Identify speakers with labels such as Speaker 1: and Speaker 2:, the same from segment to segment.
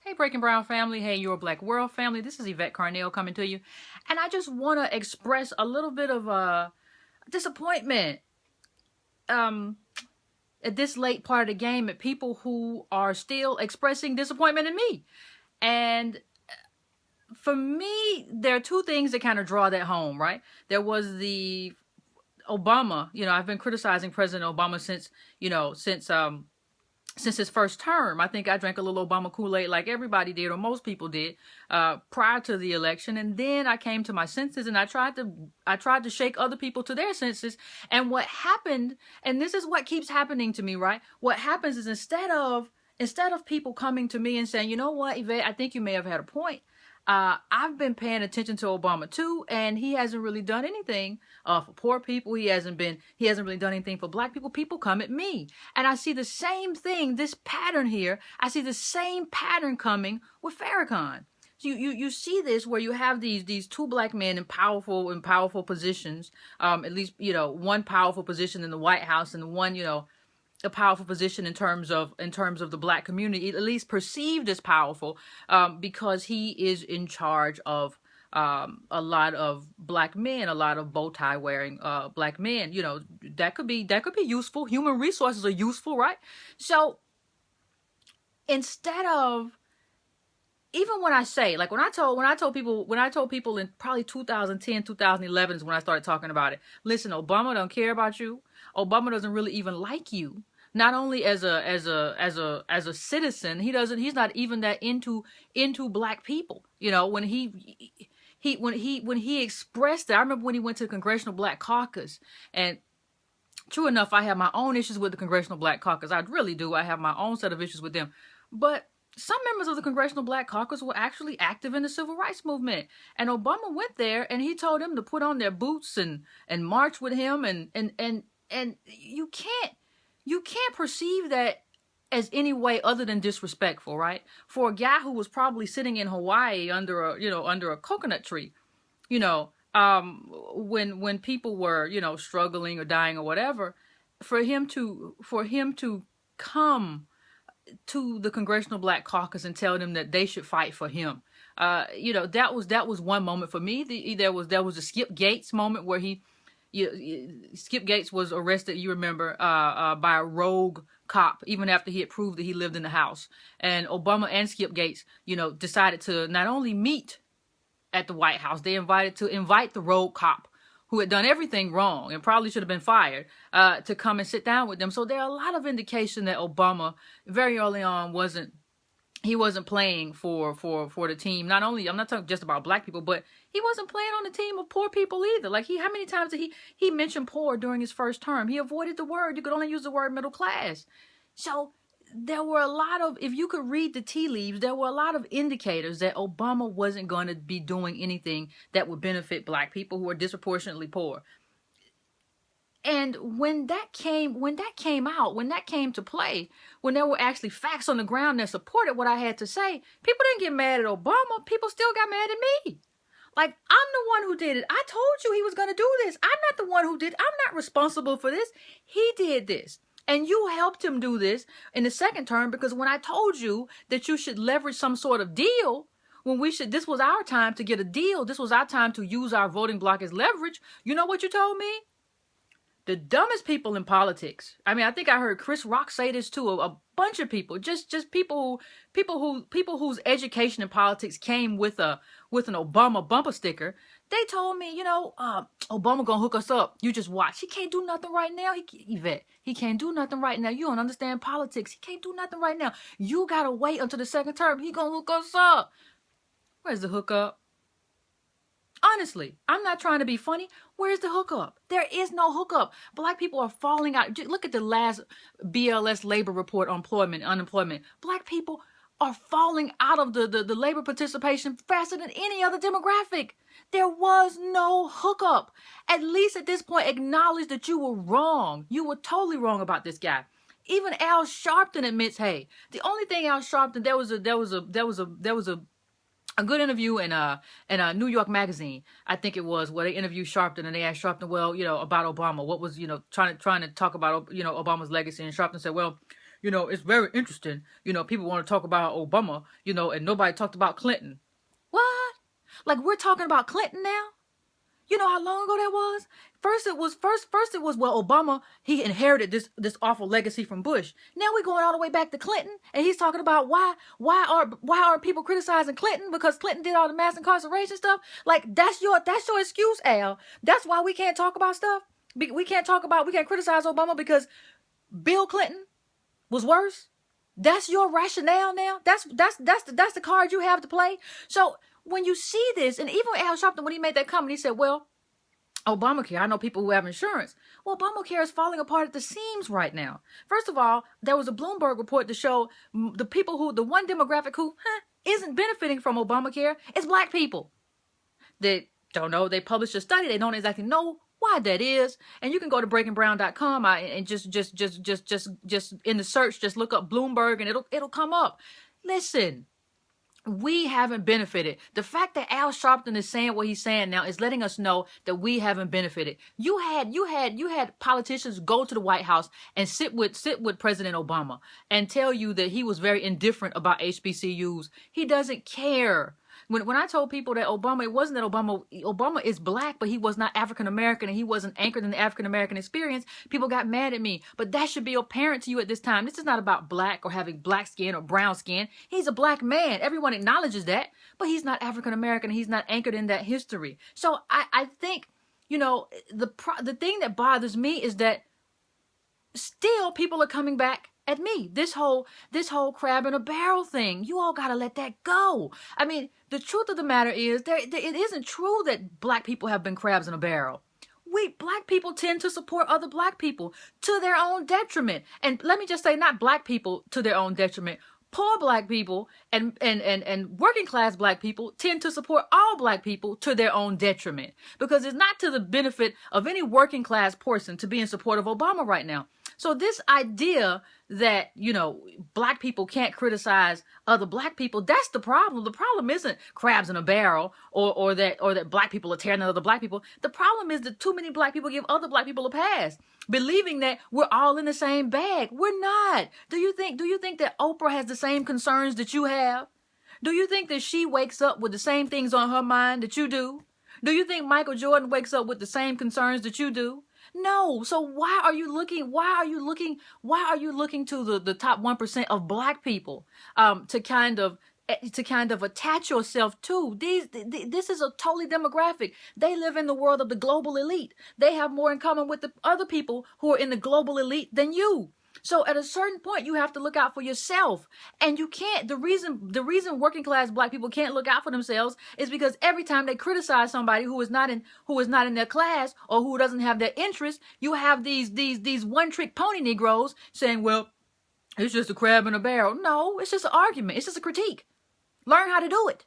Speaker 1: Hey, Breaking Brown family. Hey, Your Black World family. This is Yvette Carnell coming to you. And I just want to express a little bit of disappointment at this late part of the game at people who are still expressing disappointment in me. And for me, there are two things that kind of draw that home, right? There was the Obama. I've been criticizing President Obama since his first term. I think I drank a little Obama Kool-Aid like everybody did, or most people did, prior to the election. And then I came to my senses, and I tried to shake other people to their senses. And what happened, and this is what keeps happening to me, right? What happens is instead of people coming to me and saying, you know what, Yvette, I think you may have had a point. I've been paying attention to Obama too, and he hasn't really done anything for poor people. He hasn't really done anything for black people. People come at me, and I see the same thing, this pattern here. I see the same pattern coming with Farrakhan. So you see this where you have these two black men in powerful positions, at least one powerful position in the White House and one a powerful position in terms of the black community, at least perceived as powerful, because he is in charge of a lot of black men, a lot of bow tie wearing black men. That could be useful. Human resources are useful, right? So instead of, even when I say, like when I told people in probably 2010, 2011 is when I started talking about it. Listen, Obama don't care about you. Obama doesn't really even like you. Not only as a citizen, he's not even that into black people. When he expressed it, I remember when he went to the Congressional Black Caucus, and true enough, I have my own issues with the Congressional Black Caucus. I really do. I have my own set of issues with them. But some members of the Congressional Black Caucus were actually active in the civil rights movement. And Obama went there and he told them to put on their boots and march with him. And you can't perceive that as any way other than disrespectful, right? For a guy who was probably sitting in Hawaii under a coconut tree, when people were, struggling or dying or whatever, for him to come to the Congressional Black Caucus and tell them that they should fight for him. That was one moment for me. There was a Skip Gates moment where Skip Gates was arrested, you remember, by a rogue cop, even after he had proved that he lived in the house. And Obama and Skip Gates, decided to not only meet at the White House, they invite the rogue cop who had done everything wrong and probably should have been fired, to come and sit down with them. So there are a lot of indication that Obama very early on wasn't playing for the team. Not only, I'm not talking just about black people, but he wasn't playing on the team of poor people either. Like how many times did he mentioned poor during his first term? He avoided the word. You could only use the word middle class. So there were a lot of, if you could read the tea leaves, there were a lot of indicators that Obama wasn't going to be doing anything that would benefit black people who are disproportionately poor. And when that came to play, when there were actually facts on the ground that supported what I had to say, people didn't get mad at Obama. People still got mad at me. Like, I'm the one who did it. I told you he was going to do this. I'm not the one who did. I'm not responsible for this. He did this. And you helped him do this in the second term, because when I told you that you should leverage some sort of deal, this was our time to get a deal. This was our time to use our voting block as leverage. You know what you told me? The dumbest people in politics. I mean, I think I heard Chris Rock say this too. A bunch of people, just people whose education in politics came with an Obama bumper sticker. They told me, Obama gonna hook us up. You just watch. He can't do nothing right now. Yvette, he can't do nothing right now. You don't understand politics. He can't do nothing right now. You gotta wait until the second term. He gonna hook us up. Where's the hookup? Honestly, I'm not trying to be funny. Where's the hookup? There is no hookup. Black people are falling out. Look at the last BLS labor report on unemployment. Black people are falling out of the labor participation faster than any other demographic. There was no hookup. At least at this point, acknowledge that you were wrong. You were totally wrong about this guy. Even Al Sharpton admits, hey, the only thing Al Sharpton, there was a good interview in a New York Magazine, I think it was, where they interviewed Sharpton and they asked Sharpton, well, about Obama, what was, trying to talk about, Obama's legacy. And Sharpton said, well, it's very interesting. People want to talk about Obama, and nobody talked about Clinton. What? Like, we're talking about Clinton now? You know how long ago that was? First it was well, Obama, he inherited this awful legacy from Bush. Now we're going all the way back to Clinton, and he's talking about why aren't people criticizing Clinton because Clinton did all the mass incarceration stuff? Like, that's your excuse, Al. That's why we can't talk about stuff. We can't criticize Obama because Bill Clinton was worse. That's your rationale now. That's the card you have to play. So when you see this, and even Al Sharpton, when he made that comment, he said, well, Obamacare, I know people who have insurance. Well, Obamacare is falling apart at the seams right now. First of all, there was a Bloomberg report to show the one demographic who isn't benefiting from Obamacare is black people. They don't know. They published a study. They don't exactly know why that is. And you can go to breakingbrown.com and just in the search, just look up Bloomberg and it'll come up. Listen. We haven't benefited. The fact that Al Sharpton is saying what he's saying now is letting us know that we haven't benefited. You had politicians go to the White House and sit with President Obama and tell you that he was very indifferent about HBCUs. He doesn't care. When I told people that Obama, it wasn't that Obama is black, but he was not African American and he wasn't anchored in the African American experience, people got mad at me. But that should be apparent to you at this time. This is not about black or having black skin or brown skin. He's a black man. Everyone acknowledges that, but he's not African American. He's not anchored in that history. So I think, the thing that bothers me is that still people are coming back at me. This whole crab in a barrel thing. You all gotta let that go. I mean, the truth of the matter is it isn't true that black people have been crabs in a barrel. We black people tend to support other black people to their own detriment. And let me just say, not black people to their own detriment. Poor black people and working class black people tend to support all black people to their own detriment, because it's not to the benefit of any working class person to be in support of Obama right now. So this idea that, black people can't criticize other black people, that's the problem. The problem isn't crabs in a barrel or that black people are tearing other black people. The problem is that too many black people give other black people a pass, believing that we're all in the same bag. We're not. Do you think that Oprah has the same concerns that you have? Do you think that she wakes up with the same things on her mind that you do? Do you think Michael Jordan wakes up with the same concerns that you do? No. So why are you looking to the top 1% of black people to kind of attach yourself to? This is a totally demographic. They live in the world of the global elite. They have more in common with the other people who are in the global elite than you. So at a certain point, you have to look out for yourself. And you can't, the reason working class black people can't look out for themselves is because every time they criticize somebody who is not in their class or who doesn't have their interest, you have these one-trick pony Negroes saying, well, it's just a crab in a barrel. No, it's just an argument. It's just a critique. Learn how to do it.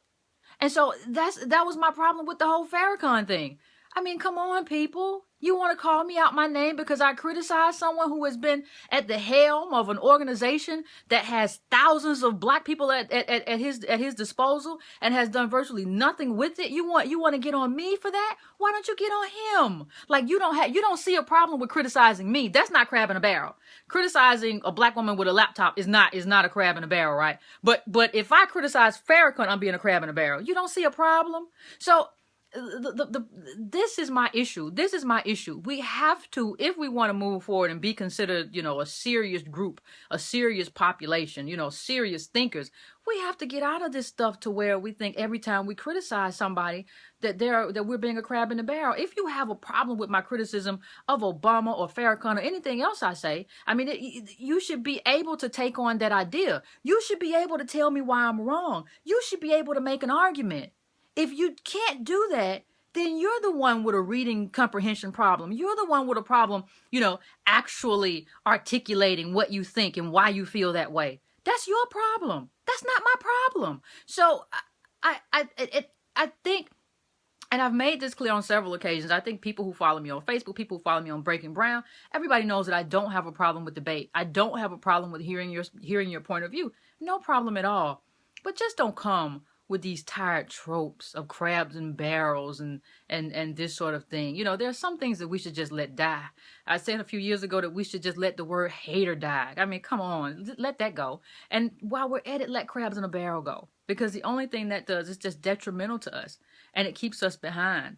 Speaker 1: And so that was my problem with the whole Farrakhan thing. I mean, come on, people. You want to call me out my name because I criticize someone who has been at the helm of an organization that has thousands of black people at his disposal and has done virtually nothing with it? You want to get on me for that? Why don't you get on him? Like, you don't see a problem with criticizing me. That's not crab in a barrel. Criticizing a black woman with a laptop is not a crab in a barrel, right? But if I criticize Farrakhan, I'm being a crab in a barrel. You don't see a problem? So this is my issue. This is my issue. We have to, if we want to move forward and be considered, a serious group, a serious population, serious thinkers, we have to get out of this stuff to where we think every time we criticize somebody that we're being a crab in the barrel. If you have a problem with my criticism of Obama or Farrakhan or anything else I say, I mean, you should be able to take on that idea. You should be able to tell me why I'm wrong. You should be able to make an argument. If you can't do that, then you're the one with a reading comprehension problem. You're the one with a problem, actually articulating what you think and why you feel that way. That's your problem. That's not my problem. So I think, and I've made this clear on several occasions, I think people who follow me on Facebook, people who follow me on Breaking Brown, everybody knows that I don't have a problem with debate. I don't have a problem with hearing your point of view. No problem at all. But just don't come with these tired tropes of crabs and barrels and this sort of thing. You know, there are some things that we should just let die. I said a few years ago that we should just let the word hater die. I mean, come on, let that go. And while we're at it, let crabs in a barrel go, because the only thing that does is just detrimental to us, and it keeps us behind.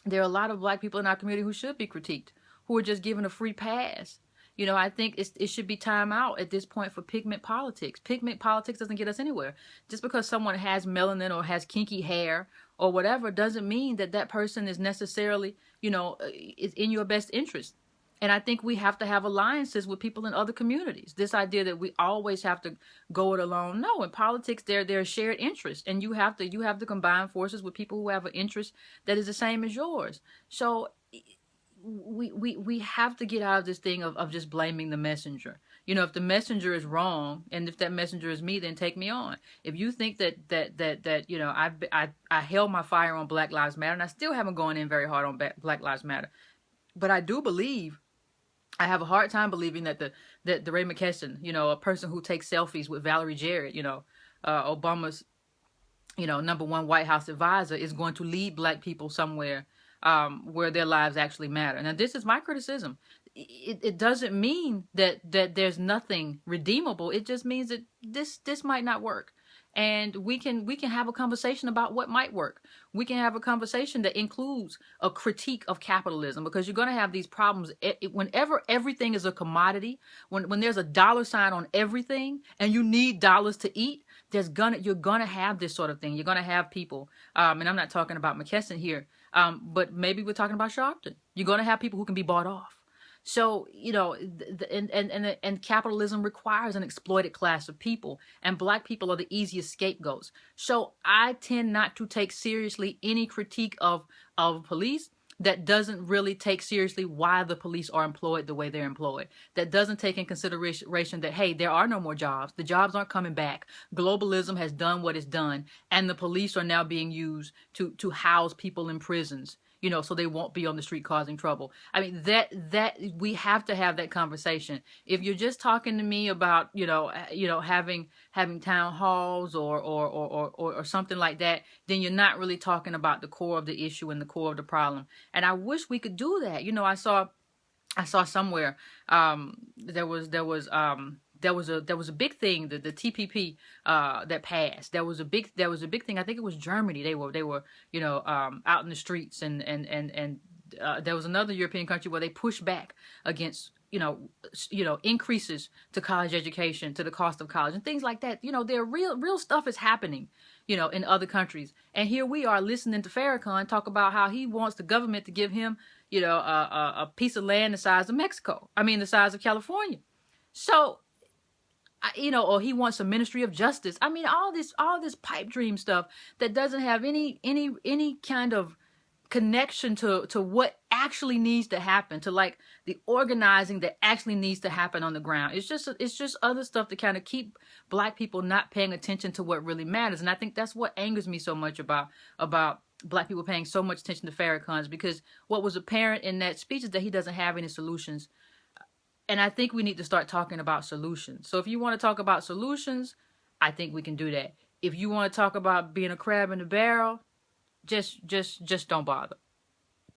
Speaker 1: There are a lot of black people in our community who should be critiqued, who are just given a free pass. You know, I think it should be time out at this point for pigment politics. Pigment politics doesn't get us anywhere. Just because someone has melanin or has kinky hair or whatever doesn't mean that that person is necessarily, you know, is in your best interest. And I think we have to have alliances with people in other communities. This idea that we always have to go it alone. No, in politics, there's shared interest, and you have to combine forces with people who have an interest that is the same as yours. So we have to get out of this thing of just blaming the messenger. You know, if the messenger is wrong, and if that messenger is me, then take me on. If you think that you know, I held my fire on Black Lives Matter, and I still haven't gone in very hard on Black Lives Matter, but I do believe, I have a hard time believing that the Ray McKesson, you know, a person who takes selfies with Valerie Jarrett, you know, Obama's, you know, #1 White House advisor, is going to lead black people somewhere where their lives actually matter. Now, this is my criticism. It doesn't mean that there's nothing redeemable. It just means that this might not work. And we can have a conversation about what might work. We can have a conversation that includes a critique of capitalism, because you're going to have these problems whenever everything is a commodity. When there's a dollar sign on everything and you need dollars to eat, you're gonna have this sort of thing. You're gonna have people, and I'm not talking about McKesson here, but maybe we're talking about Sharpton. You're gonna have people who can be bought off. So, you know, and capitalism requires an exploited class of people, and black people are the easiest scapegoats. So I tend not to take seriously any critique of police that doesn't really take seriously why the police are employed the way they're employed. That doesn't take in consideration that, hey, there are no more jobs. The jobs aren't coming back. Globalism has done what it's done, and the police are now being used to house people in prisons, you know, so they won't be on the street causing trouble. I mean, that we have to have that conversation. If you're just talking to me about, you know, having town halls or something like that, then you're not really talking about the core of the issue and the core of the problem. And I wish we could do that. You know, I saw somewhere there was a big thing, that the TPP that passed. There was a big thing. I think it was Germany. They were you know, out in the streets, and there was another European country where they pushed back against you know increases to college education, to the cost of college and things like that. You know, there real stuff is happening, you know, in other countries. And here we are listening to Farrakhan talk about how he wants the government to give him, you know, a piece of land the size of Mexico. I mean, the size of California. So, you know, or he wants a Ministry of Justice. I mean, all this pipe dream stuff that doesn't have any kind of connection to what actually needs to happen, to like the organizing that actually needs to happen on the ground. It's just other stuff to kind of keep black people not paying attention to what really matters. And I think that's what angers me so much about black people paying so much attention to Farrakhan's, because what was apparent in that speech is that he doesn't have any solutions. And I think we need to start talking about solutions. So if you want to talk about solutions, I think we can do that. If you want to talk about being a crab in the barrel, just don't bother.